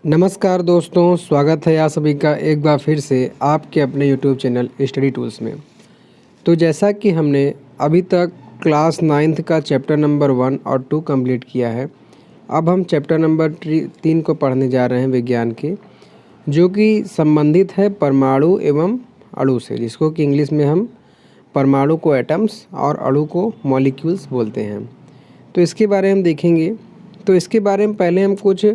नमस्कार दोस्तों, स्वागत है आप सभी का एक बार फिर से आपके अपने यूट्यूब चैनल स्टडी टूल्स में। तो जैसा कि हमने अभी तक क्लास 9th का चैप्टर नंबर 1 और 2 कंप्लीट किया है। अब हम चैप्टर नंबर 3 को पढ़ने जा रहे हैं विज्ञान के, जो कि संबंधित है परमाणु एवं अणु से, जिसको कि इंग्लिश में हम परमाणु को एटम्स और अणु को मॉलिक्यूल्स बोलते हैं। तो इसके बारे में हम देखेंगे। तो इसके बारे में पहले हम कुछ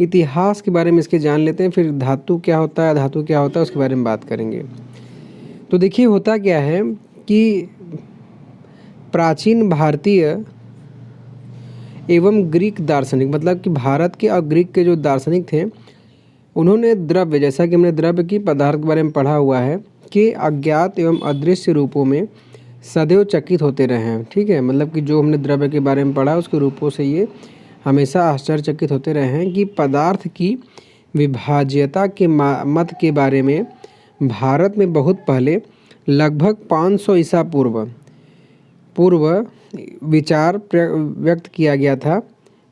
इतिहास के बारे में इसके जान लेते हैं, फिर धातु क्या होता है, धातु क्या होता है, उसके बारे में बात करेंगे। तो देखिए होता क्या है कि प्राचीन भारतीय एवं ग्रीक दार्शनिक, मतलब कि भारत के और ग्रीक के जो दार्शनिक थे, उन्होंने द्रव्य, जैसा कि हमने द्रव्य की पदार्थ के बारे में पढ़ा हुआ है, कि अज्ञात एवं अदृश्य रूपों में सदैव चकित होते रहे हैं। ठीक है, मतलब कि जो हमने द्रव्य के बारे में पढ़ा उसके रूपों से ये हमेशा आश्चर्यचकित होते रहे हैं कि पदार्थ की विभाज्यता के मत के बारे में भारत में बहुत पहले लगभग 500 ईसा पूर्व विचार व्यक्त किया गया था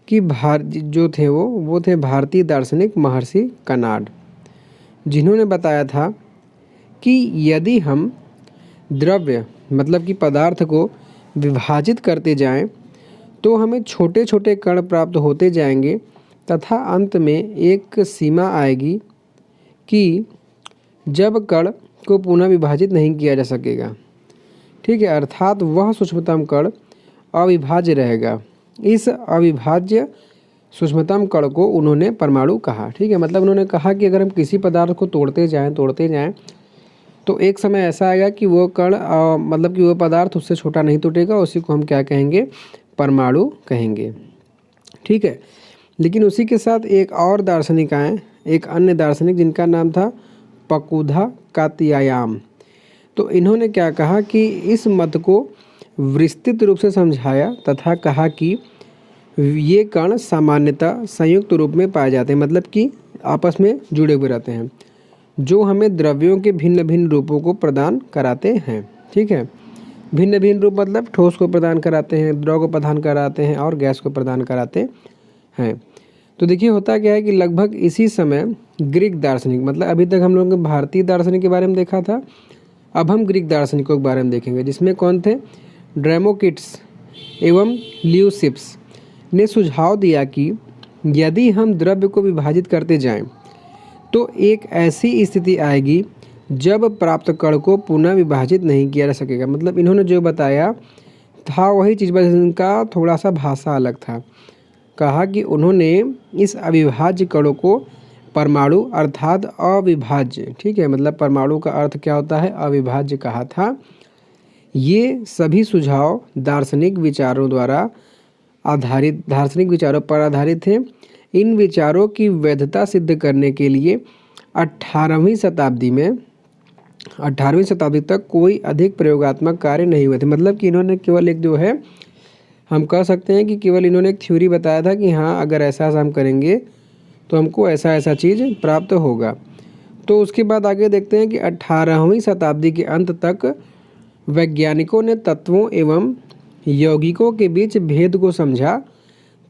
कि जो थे वो थे भारतीय दार्शनिक महर्षि कनाड, जिन्होंने बताया था कि यदि हम द्रव्य मतलब कि पदार्थ को विभाजित करते जाएं तो हमें छोटे छोटे कण प्राप्त होते जाएंगे तथा अंत में एक सीमा आएगी कि जब कण को पुनः विभाजित नहीं किया जा सकेगा। ठीक है, अर्थात वह सूक्ष्मतम कण अविभाज्य रहेगा। इस अविभाज्य सूक्ष्मतम कण को उन्होंने परमाणु कहा। ठीक है, मतलब उन्होंने कहा कि अगर हम किसी पदार्थ को तोड़ते जाएं तो एक समय ऐसा आएगा कि वो कण मतलब कि वो पदार्थ उससे छोटा नहीं टूटेगा, उसी को हम क्या कहेंगे, परमाणु कहेंगे। ठीक है, लेकिन उसी के साथ एक और दार्शनिक आए, एक अन्य दार्शनिक जिनका नाम था पकुधा कात्यायान। तो इन्होंने क्या कहा कि इस मत को विस्तृत रूप से समझाया तथा कहा कि ये कण सामान्यतः संयुक्त रूप में पाए जाते हैं, मतलब कि आपस में जुड़े हुए रहते हैं, जो हमें द्रव्यों के भिन्न भिन्न रूपों को प्रदान कराते हैं। ठीक है, भिन्न भिन्न रूप मतलब ठोस को प्रदान कराते हैं, द्रव को प्रदान कराते हैं और गैस को प्रदान कराते हैं। तो देखिए होता क्या है कि लगभग इसी समय ग्रीक दार्शनिक, मतलब अभी तक हम लोगों ने भारतीय दार्शनिक के बारे में देखा था, अब हम ग्रीक दार्शनिकों के बारे में देखेंगे, जिसमें कौन थे, ड्रेमोकिट्स एवं ल्यूसिप्स ने सुझाव दिया कि यदि हम द्रव्य को विभाजित करते जाएं तो एक ऐसी स्थिति आएगी जब प्राप्त कण को पुनः विभाजित नहीं किया जा सकेगा। मतलब इन्होंने जो बताया था वही चीज़, बस इनका थोड़ा सा भाषा अलग था। कहा कि उन्होंने इस अविभाज्य कणों को परमाणु अर्थात अविभाज्य, ठीक है, मतलब परमाणु का अर्थ क्या होता है, अविभाज्य कहा था। ये सभी सुझाव दार्शनिक विचारों पर आधारित थे। इन विचारों की वैधता सिद्ध करने के लिए 18वीं शताब्दी तक कोई अधिक प्रयोगात्मक कार्य नहीं हुए थे। मतलब कि इन्होंने केवल एक जो है, हम कह सकते हैं कि केवल इन्होंने एक थ्योरी बताया था कि हाँ अगर ऐसा हम करेंगे तो हमको ऐसा ऐसा चीज़ प्राप्त होगा। तो उसके बाद आगे देखते हैं कि 18वीं शताब्दी के अंत तक वैज्ञानिकों ने तत्वों एवं यौगिकों के बीच भेद को समझा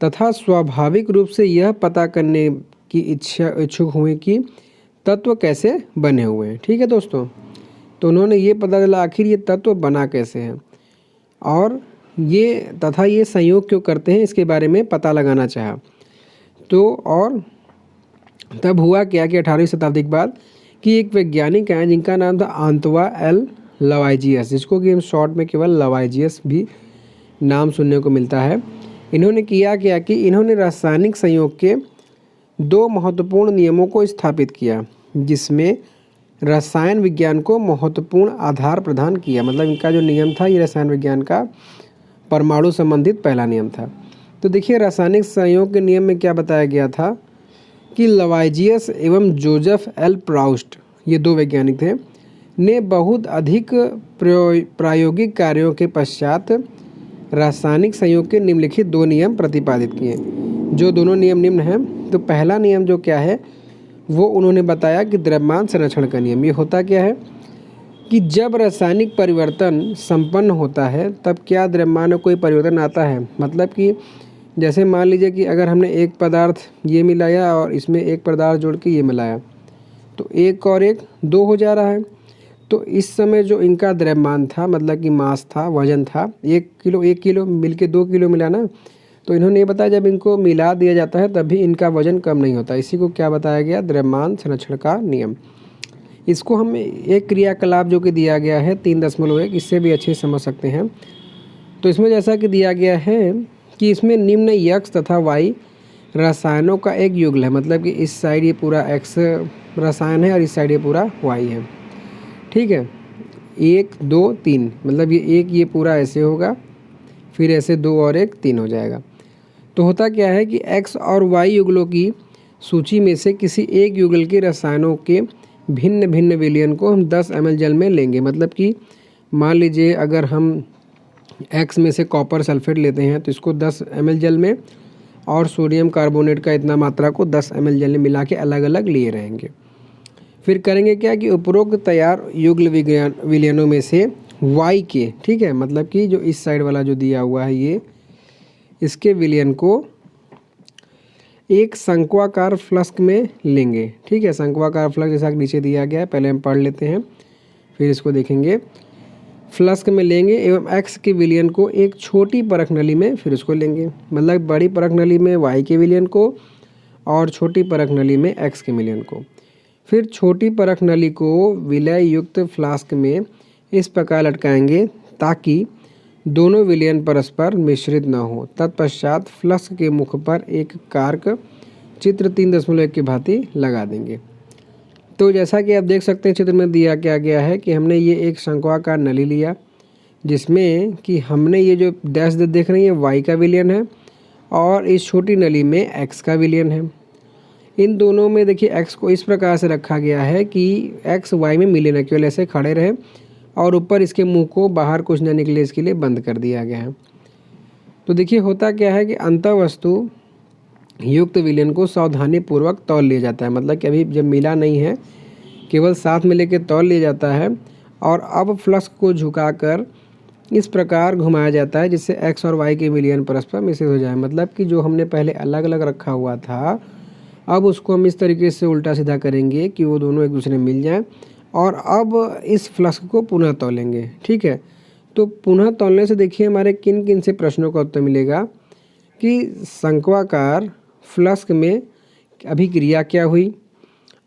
तथा स्वाभाविक रूप से यह पता करने की इच्छुक हुए कि तत्व कैसे बने हुए हैं। ठीक है दोस्तों, तो उन्होंने ये पता चला आखिर ये तत्व बना कैसे हैं और ये संयोग क्यों करते हैं, इसके बारे में पता लगाना चाहा। तो और तब हुआ क्या कि 18वीं शताब्दी के बाद कि एक वैज्ञानिक आए जिनका नाम था आंतवा एल लवाइजियस, जिसको कि हम शॉर्ट में केवल लवाइजियस भी नाम सुनने को मिलता है। इन्होंने किया क्या कि इन्होंने रासायनिक संयोग के 2 महत्वपूर्ण नियमों को स्थापित किया, जिसमें रसायन विज्ञान को महत्वपूर्ण आधार प्रदान किया। मतलब इनका जो नियम था ये रसायन विज्ञान का परमाणु संबंधित पहला नियम था। तो देखिए रासायनिक संयोग के नियम में क्या बताया गया था कि लवाइजियस एवं जोसेफ एल प्राउस्ट, ये 2 वैज्ञानिक थे, ने बहुत अधिक प्रायोगिक कार्यों के पश्चात रासायनिक संयोग के निम्नलिखित 2 नियम प्रतिपादित किए। जो दोनों नियम निम्न हैं। तो पहला नियम जो क्या है वो उन्होंने बताया कि द्रव्यमान संरक्षण का नियम। ये होता क्या है कि जब रासायनिक परिवर्तन संपन्न होता है तब क्या द्रव्यमान में कोई परिवर्तन आता है, मतलब कि जैसे मान लीजिए कि अगर हमने एक पदार्थ ये मिलाया और इसमें एक पदार्थ जोड़ के ये मिलाया, तो एक और एक दो हो जा रहा है। तो इस समय जो इनका द्रव्यमान था, मतलब कि मास था, वजन था, 1 किलो मिलके 2 किलो मिला ना, तो इन्होंने ये बताया जब इनको मिला दिया जाता है तब भी इनका वजन कम नहीं होता। इसी को क्या बताया गया? द्रव्यमान संरक्षण का नियम। इसको हम एक क्रियाकलाप जो कि दिया गया है 3.1, इससे भी अच्छे समझ सकते हैं। तो इसमें जैसा कि दिया गया है कि इसमें निम्न x तथा y रसायनों का एक युगल है, मतलब कि इस साइड ये पूरा x रसायन है और इस साइड ये पूरा y है। ठीक है, 1 2 3, मतलब ये एक ये पूरा ऐसे होगा, फिर ऐसे 2 और 1 3 हो जाएगा। तो होता क्या है कि x और y युगलों की सूची में से किसी एक युगल के रसायनों के भिन्न भिन्न विलयन को हम 10 ml जल में लेंगे। मतलब कि मान लीजिए अगर हम x में से कॉपर सल्फेट लेते हैं तो इसको 10 ml जल में, और सोडियम कार्बोनेट का इतना मात्रा को 10 ml जल में मिला के अलग अलग लिए रहेंगे। फिर करेंगे क्या कि उपरोक्त तैयार युग्ल विलयनों में से y के, ठीक है, मतलब कि जो इस साइड वाला जो दिया हुआ है ये, इसके विलयन को एक शंक्वाकार फ्लास्क में लेंगे। ठीक है, शंक्वाकार फ्लास्क जैसा नीचे दिया गया है, पहले हम पढ़ लेते हैं फिर इसको देखेंगे। फ्लास्क में लेंगे एवं x के विलयन को एक छोटी परख नली में फिर उसको लेंगे, मतलब बड़ी परख नली में y के विलयन को और छोटी परख नली में x के विलयन को। फिर छोटी परख नली को विलय युक्त फ्लास्क में इस प्रकार लटकाएंगे ताकि दोनों विलयन परस्पर मिश्रित न हो। तत्पश्चात फ्लास्क के मुख पर एक कार्क चित्र 3.1 की भांति लगा देंगे। तो जैसा कि आप देख सकते हैं चित्र में दिया क्या गया है कि हमने ये एक शंक्वाकार नली लिया जिसमें कि हमने ये जो डैश देख रहे हैं ये y का विलयन है और इस छोटी नली में x का विलयन है। इन दोनों में देखिए x को इस प्रकार से रखा गया है कि x y में मिले न, केवल ऐसे खड़े रहे, और ऊपर इसके मुंह को बाहर कुछ न निकले इसके लिए बंद कर दिया गया है। तो देखिए होता क्या है कि अंतःवस्तु युक्त विलयन को सावधानी पूर्वक तौल लिया जाता है, मतलब कि अभी जब मिला नहीं है केवल साथ में लेके तौल लिया जाता है, और अब फ्लास्क को झुकाकर इस प्रकार घुमाया जाता है जिससे x और y के विलयन परस्पर मिश्रित हो जाए। मतलब कि जो हमने पहले अलग अलग रखा हुआ था अब उसको हम इस तरीके से उल्टा सीधा करेंगे कि वो दोनों एक दूसरे में मिल जाएं, और अब इस फ्लास्क को पुनः तौलेंगे। ठीक है, तो पुनः तौलने से देखिए हमारे किन किन से प्रश्नों का उत्तर मिलेगा कि शंक्वाकार फ्लास्क में अभिक्रिया क्या हुई,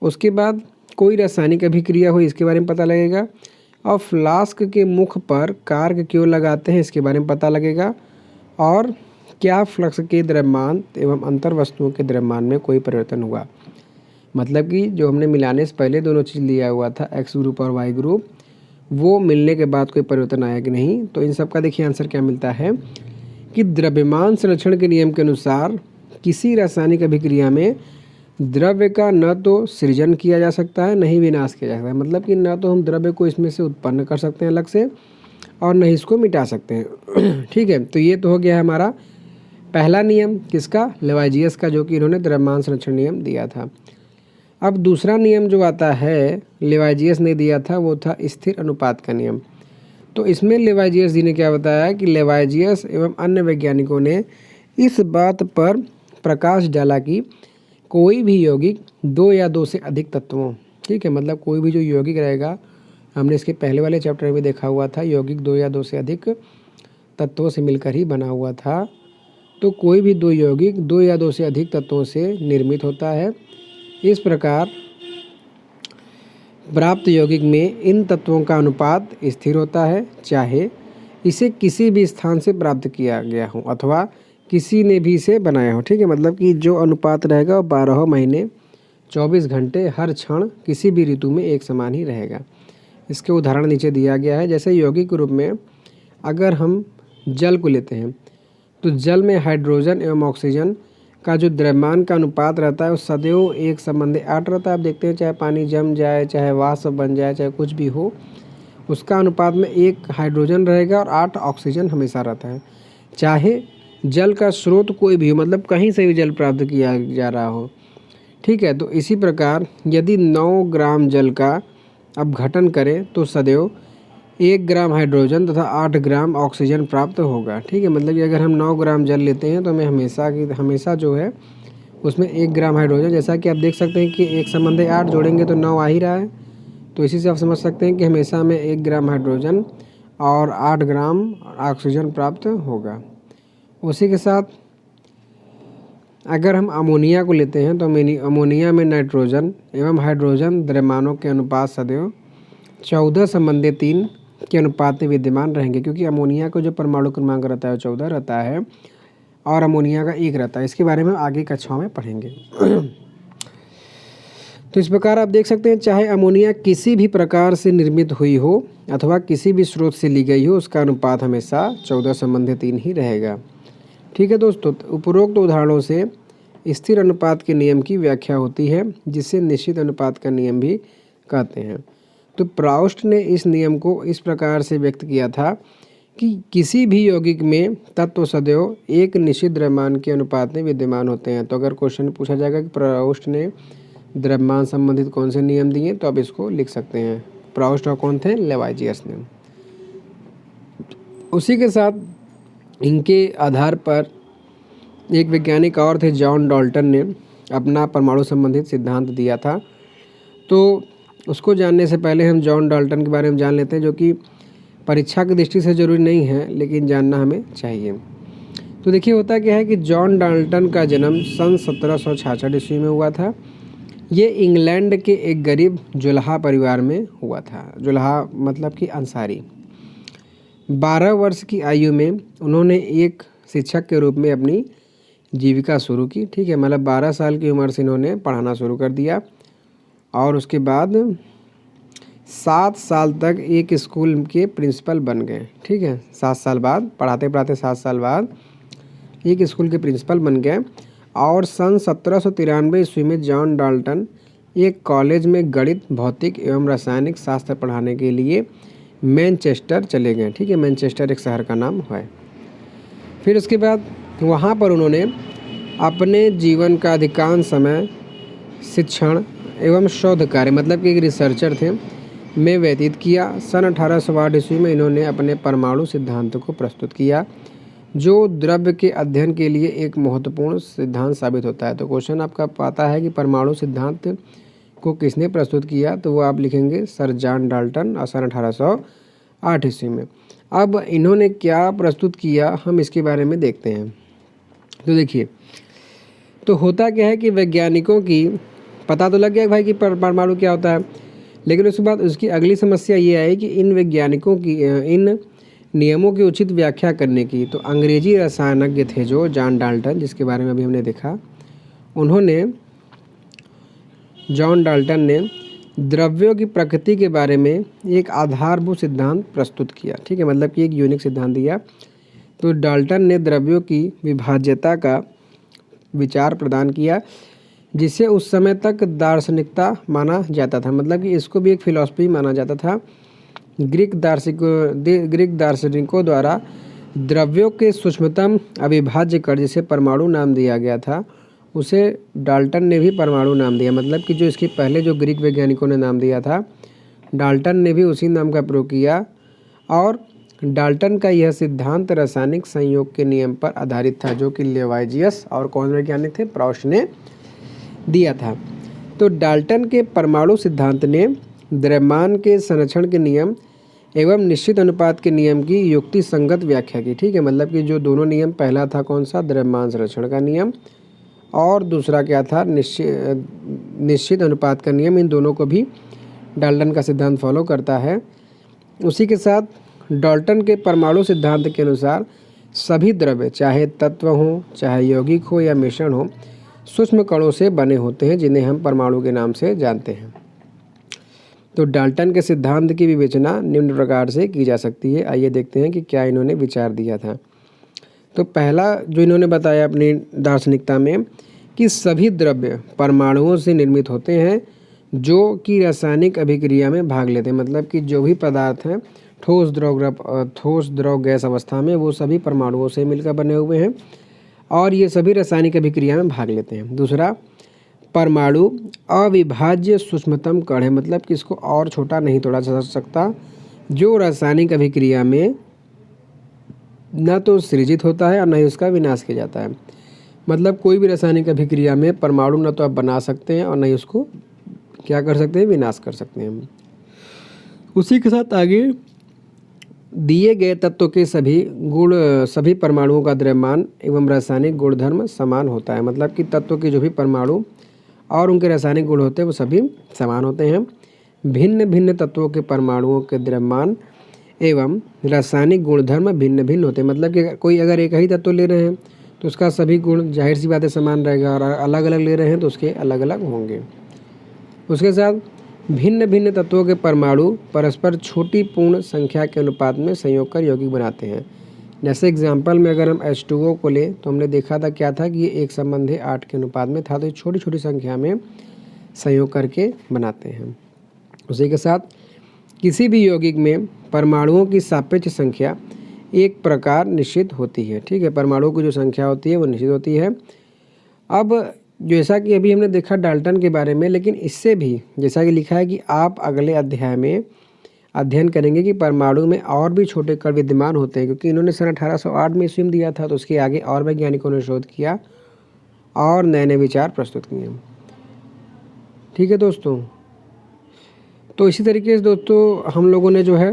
उसके बाद कोई रासायनिक अभिक्रिया हुई इसके बारे में पता लगेगा, और फ्लास्क के मुख पर कार्क क्यों लगाते हैं इसके बारे में पता लगेगा, और क्या फ्लास्क के द्रव्यमान एवं अंतर वस्तुओं के द्रव्यमान में कोई परिवर्तन हुआ। मतलब कि जो हमने मिलाने से पहले दोनों चीज़ लिया हुआ था x ग्रुप और y ग्रुप, वो मिलने के बाद कोई परिवर्तन आया कि नहीं। तो इन सब का देखिए आंसर क्या मिलता है कि द्रव्यमान संरक्षण के नियम के अनुसार किसी रासायनिक अभिक्रिया में द्रव्य का न तो सृजन किया जा सकता है न ही विनाश किया जा सकता है। मतलब कि न तो हम द्रव्य को इसमें से उत्पन्न कर सकते हैं अलग से और न ही इसको मिटा सकते हैं। ठीक है, तो ये तो हो गया हमारा पहला नियम किसका? लेवाइजियस का, जो कि इन्होंने द्रव्यमान संरक्षण नियम दिया था। अब दूसरा नियम जो आता है लेवाइजियस ने दिया था वो था स्थिर अनुपात का नियम। तो इसमें लेवाइजियस जी ने क्या बताया कि लेवाइजियस एवं अन्य वैज्ञानिकों ने इस बात पर प्रकाश डाला कि कोई भी यौगिक 2 या 2 से अधिक तत्वों, ठीक है, मतलब कोई भी जो यौगिक रहेगा, हमने इसके पहले वाले चैप्टर में देखा हुआ था यौगिक 2 या 2 से अधिक तत्वों से मिलकर ही बना हुआ था। तो कोई भी 2 यौगिक 2 या 2 से अधिक तत्वों से निर्मित होता है। इस प्रकार प्राप्त यौगिक में इन तत्वों का अनुपात स्थिर होता है, चाहे इसे किसी भी स्थान से प्राप्त किया गया हो अथवा किसी ने भी इसे बनाया हो। ठीक है, मतलब कि जो अनुपात रहेगा वो 12 महीने 24 घंटे हर क्षण किसी भी ऋतु में एक समान ही रहेगा। इसके उदाहरण नीचे दिया गया है। जैसे यौगिक रूप में अगर हम जल को लेते हैं तो जल में हाइड्रोजन एवं ऑक्सीजन का जो द्रव्यमान का अनुपात रहता है वो सदैव एक संबंधी 8 रहता है। आप देखते हैं चाहे पानी जम जाए, चाहे वाष्प बन जाए, चाहे कुछ भी हो, उसका अनुपात में 1 हाइड्रोजन रहेगा और 8 ऑक्सीजन हमेशा रहता है। चाहे जल का स्रोत कोई भी हो, मतलब कहीं से भी जल प्राप्त किया जा रहा हो। ठीक है, तो इसी प्रकार यदि 9 ग्राम जल का अपघटन करें तो सदैव 1 ग्राम हाइड्रोजन तथा 8 ग्राम ऑक्सीजन प्राप्त होगा। ठीक है, मतलब कि अगर हम 9 ग्राम जल लेते हैं तो हमें हमेशा जो है उसमें 1 ग्राम हाइड्रोजन, जैसा कि आप देख सकते हैं कि 1 संबंधी 8 जोड़ेंगे तो 9 आ ही रहा है। तो इसी से आप समझ सकते हैं कि हमेशा हमें 1 ग्राम हाइड्रोजन और 8 ग्राम ऑक्सीजन प्राप्त होगा। उसी के साथ अगर हम अमोनिया को लेते हैं तो अमोनिया में नाइट्रोजन एवं हाइड्रोजन द्रव्यमानों के अनुपात सदैव 14 संबंधी 3 के अनुपात में विद्यमान रहेंगे, क्योंकि अमोनिया को जो परमाणु क्रमांक रहता है 14 रहता है और अमोनिया का 1 रहता है। इसके बारे में आगे कक्षाओं में पढ़ेंगे। तो इस प्रकार आप देख सकते हैं, चाहे अमोनिया किसी भी प्रकार से निर्मित हुई हो अथवा किसी भी स्रोत से ली गई हो, उसका अनुपात हमेशा 14 संबंधी 3 ही रहेगा। ठीक है दोस्तों, उपरोक्त उदाहरणों से स्थिर अनुपात के नियम की व्याख्या होती है, जिसे निश्चित अनुपात का नियम भी कहते हैं। तो प्राउस्ट ने इस नियम को इस प्रकार से व्यक्त किया था कि किसी भी यौगिक में तत्व सदैव एक निश्चित द्रव्यमान के अनुपात में विद्यमान होते हैं। तो अगर क्वेश्चन पूछा जाएगा कि प्राउस्ट ने द्रव्यमान संबंधित कौन से नियम दिए, तो आप इसको लिख सकते हैं। प्राउस्ट और कौन थे? लेवाइजियस ने। उसी के साथ इनके आधार पर एक वैज्ञानिक और थे, जॉन डाल्टन ने अपना परमाणु संबंधित सिद्धांत दिया था। तो उसको जानने से पहले हम जॉन डाल्टन के बारे में जान लेते हैं, जो कि परीक्षा की दृष्टि से ज़रूरी नहीं है, लेकिन जानना हमें चाहिए। तो देखिए, होता क्या है कि जॉन डाल्टन का जन्म सन 1766 ईस्वी में हुआ था। ये इंग्लैंड के एक गरीब जुलाहा परिवार में हुआ था। जुलाहा मतलब कि अंसारी। 12 वर्ष की आयु में उन्होंने एक शिक्षक के रूप में अपनी जीविका शुरू की। ठीक है, मतलब 12 साल की उम्र से इन्होंने पढ़ाना शुरू कर दिया और उसके बाद 7 साल तक एक स्कूल के प्रिंसिपल बन गए। ठीक है, 7 साल बाद, पढ़ाते पढ़ाते 7 साल बाद एक स्कूल के प्रिंसिपल बन गए। और सन 1793 ईस्वी में जॉन डाल्टन एक कॉलेज में गणित, भौतिक एवं रासायनिक शास्त्र पढ़ाने के लिए मैनचेस्टर चले गए। ठीक है, मैनचेस्टर एक शहर का नाम है। फिर उसके बाद वहाँ पर उन्होंने अपने जीवन का अधिकांश समय शिक्षण एवं शोध कार्य, मतलब कि एक रिसर्चर थे, में व्यतीत किया। सन 1808 ईस्वी में इन्होंने अपने परमाणु सिद्धांत को प्रस्तुत किया, जो द्रव्य के अध्ययन के लिए एक महत्वपूर्ण सिद्धांत साबित होता है। तो क्वेश्चन आपका पता है कि परमाणु सिद्धांत को किसने प्रस्तुत किया, तो वो आप लिखेंगे सर जॉन डाल्टन और सन 1808 ईस्वी में। अब इन्होंने क्या प्रस्तुत किया, हम इसके बारे में देखते हैं। तो देखिए, तो होता क्या है कि वैज्ञानिकों की पता तो लग गया भाई कि परमाणु क्या होता है, लेकिन उसके बाद उसकी अगली समस्या ये आई कि इन वैज्ञानिकों की इन नियमों की उचित व्याख्या करने की। तो अंग्रेजी रसायनज्ञ थे जो जॉन डाल्टन, जिसके बारे में अभी हमने देखा, जॉन डाल्टन ने द्रव्यों की प्रकृति के बारे में एक आधारभूत सिद्धांत प्रस्तुत किया। ठीक है, मतलब कि एक यूनिक सिद्धांत दिया। तो डाल्टन ने द्रव्यों की विभाज्यता का विचार प्रदान किया, जिसे उस समय तक दार्शनिकता माना जाता था, मतलब कि इसको भी एक फिलॉसफी माना जाता था। ग्रीक दार्शनिकों द्वारा द्रव्यों के सूक्ष्मतम अविभाज्य कण, जिसे परमाणु नाम दिया गया था, उसे डाल्टन ने भी परमाणु नाम दिया। मतलब कि जो इसके पहले जो ग्रीक वैज्ञानिकों ने नाम दिया था, डाल्टन ने भी उसी नाम का प्रयोग किया। और डाल्टन का यह सिद्धांत रासायनिक संयोग के नियम पर आधारित था, जो कि लेवाइजियस और कौन वैज्ञानिक थे, प्राउस्ट ने दिया था। तो डाल्टन के परमाणु सिद्धांत ने द्रव्यमान के संरक्षण के नियम एवं निश्चित अनुपात के नियम की युक्ति संगत व्याख्या की। ठीक है, मतलब कि जो दोनों नियम, पहला था कौन सा, द्रव्यमान संरक्षण का नियम, और दूसरा क्या था, निश्चित अनुपात का नियम। इन दोनों को भी डाल्टन का सिद्धांत फॉलो करता है। उसी के साथ डाल्टन के परमाणु सिद्धांत के अनुसार सभी द्रव्य, चाहे तत्व हों, चाहे यौगिक हो या मिश्रण हो, सूक्ष्म कणों से बने होते हैं, जिन्हें हम परमाणु के नाम से जानते हैं। तो डाल्टन के सिद्धांत की विवेचना निम्न प्रकार से की जा सकती है। आइए देखते हैं कि क्या इन्होंने विचार दिया था। तो पहला जो इन्होंने बताया अपनी दार्शनिकता में, कि सभी द्रव्य परमाणुओं से निर्मित होते हैं, जो कि रासायनिक अभिक्रिया में भाग लेते हैं। मतलब कि जो भी पदार्थ हैं ठोस, द्रव, गैस अवस्था में, वो सभी परमाणुओं से मिलकर बने हुए हैं और ये सभी रासायनिक अभिक्रिया में भाग लेते हैं। दूसरा, परमाणु अविभाज्य सूक्ष्मतम कण है, मतलब कि इसको और छोटा नहीं तोड़ा जा सकता, जो रासायनिक अभिक्रिया में न तो सृजित होता है और न ही उसका विनाश किया जाता है। मतलब कोई भी रासायनिक अभिक्रिया में परमाणु न तो आप बना सकते हैं और न ही उसको क्या कर सकते हैं, विनाश कर सकते हैं। उसी के साथ आगे दिए गए तत्व के सभी परमाणुओं का द्रव्यमान एवं रासायनिक गुणधर्म समान होता है। मतलब कि तत्व के जो भी परमाणु और उनके रासायनिक गुण होते हैं वो सभी समान होते हैं। भिन्न भिन्न तत्वों के परमाणुओं के द्रव्यमान एवं रासायनिक गुणधर्म भिन्न भिन्न होते हैं। मतलब कि कोई अगर एक ही तत्व ले रहे हैं तो उसका सभी गुण जाहिर सी बात है समान रहेगा, और अलग अलग ले रहे हैं तो उसके अलग अलग होंगे। उसके साथ भिन्न भिन्न तत्वों के परमाणु परस्पर छोटी पूर्ण संख्या के अनुपात में संयोग कर यौगिक बनाते हैं। जैसे एग्जाम्पल में अगर हम H2O को लें तो हमने देखा था क्या था कि ये एक संबंधी 8 के अनुपात में था, तो ये छोटी छोटी संख्या में संयोग करके बनाते हैं। उसी के साथ किसी भी यौगिक में परमाणुओं की सापेक्ष संख्या एक प्रकार निश्चित होती है। ठीक है, परमाणुओं की जो संख्या होती है वो निश्चित होती है। अब जैसा कि अभी हमने देखा डाल्टन के बारे में, लेकिन इससे भी जैसा कि लिखा है कि आप अगले अध्याय में अध्ययन करेंगे कि परमाणु में और भी छोटे कण विद्यमान होते हैं, क्योंकि इन्होंने सन 1808 में ईस्वी में दिया था, तो उसके आगे और वैज्ञानिकों ने शोध किया और नए नए विचार प्रस्तुत किए। ठीक है दोस्तों, तो इसी तरीके से दोस्तों हम लोगों ने जो है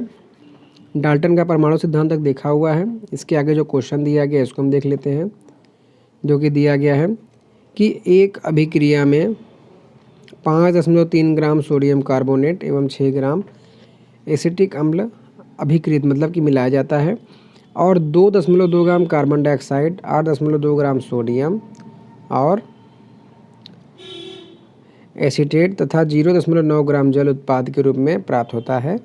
डाल्टन का परमाणु सिद्धांत तक देखा हुआ है। इसके आगे जो क्वेश्चन दिया गया इसको हम देख लेते हैं, जो कि दिया गया है कि एक अभिक्रिया में 5.3 ग्राम सोडियम कार्बोनेट एवं 6 ग्राम एसिटिक अम्ल अभिक्रित मतलब कि मिलाया जाता है, और 2.2 gram carbon dioxide, 8.2 gram sodium और एसीटेट तथा 0.9 ग्राम जल उत्पाद के रूप में प्राप्त होता है।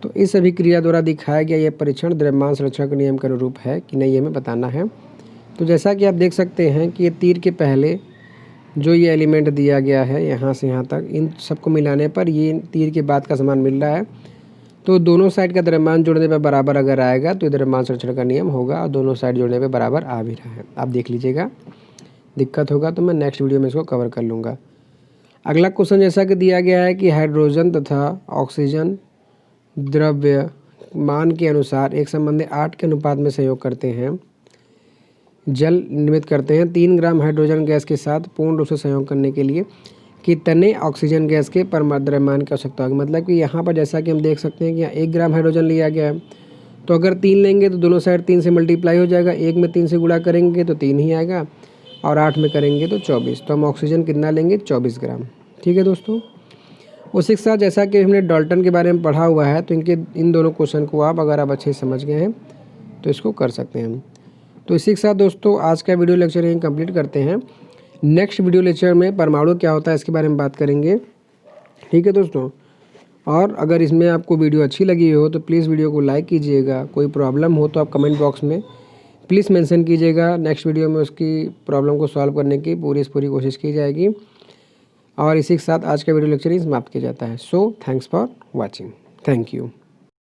तो इस अभिक्रिया द्वारा दिखाया गया यह परीक्षण द्रव्यमान संरक्षण के नियम के अनुरूप है कि नहीं, ये हमें बताना है। तो जैसा कि आप देख सकते हैं कि ये तीर के पहले जो ये एलिमेंट दिया गया है यहाँ से यहाँ तक, इन सबको मिलाने पर ये तीर के बाद का समान मिल रहा है। तो दोनों साइड का द्रव्यमान जोड़ने पर बराबर अगर आएगा तो ये द्रव्यमान संरक्षण का नियम होगा, और दोनों साइड जोड़ने पर बराबर आ भी रहा है। आप देख लीजिएगा, दिक्कत होगा तो मैं नेक्स्ट वीडियो में इसको कवर कर लूँगा। अगला क्वेश्चन जैसा कि दिया गया है कि हाइड्रोजन तथा ऑक्सीजन द्रव्यमान के अनुसार एक संबंधी 8 के अनुपात में संयोग करते हैं, जल निर्मित करते हैं। 3 ग्राम हाइड्रोजन गैस के साथ पूर्ण रूप से संयोग करने के लिए कितने ऑक्सीजन गैस के द्रव्यमान की आवश्यकता होगी। मतलब कि यहाँ पर जैसा कि हम देख सकते हैं कि यहाँ 1 ग्राम हाइड्रोजन लिया गया है, तो अगर 3 लेंगे तो दोनों साइड 3 से मल्टीप्लाई हो जाएगा, 1 में 3 से गुणा करेंगे तो 3 ही आएगा, और 8 में करेंगे तो 24। तो हम ऑक्सीजन कितना लेंगे, 24 ग्राम। ठीक है दोस्तों, उसी के साथ जैसा कि हमने डाल्टन के बारे में पढ़ा हुआ है, तो इन दोनों क्वेश्चन को अगर आप अच्छे से समझ गए हैं तो इसको कर सकते हैं। तो इसी के साथ दोस्तों आज का वीडियो लेक्चर यहीं कंप्लीट करते हैं। नेक्स्ट वीडियो लेक्चर में परमाणु क्या होता है इसके बारे में बात करेंगे। ठीक है दोस्तों, और अगर इसमें आपको वीडियो अच्छी लगी हो तो प्लीज़ वीडियो को लाइक कीजिएगा। कोई प्रॉब्लम हो तो आप कमेंट बॉक्स में प्लीज़ मेंशन कीजिएगा। नेक्स्ट वीडियो में उसकी प्रॉब्लम को सॉल्व करने की पूरी कोशिश की जाएगी। और इसी के साथ आज का वीडियो लेक्चर ही समाप्त किया जाता है। So thanks for watching. Thank you.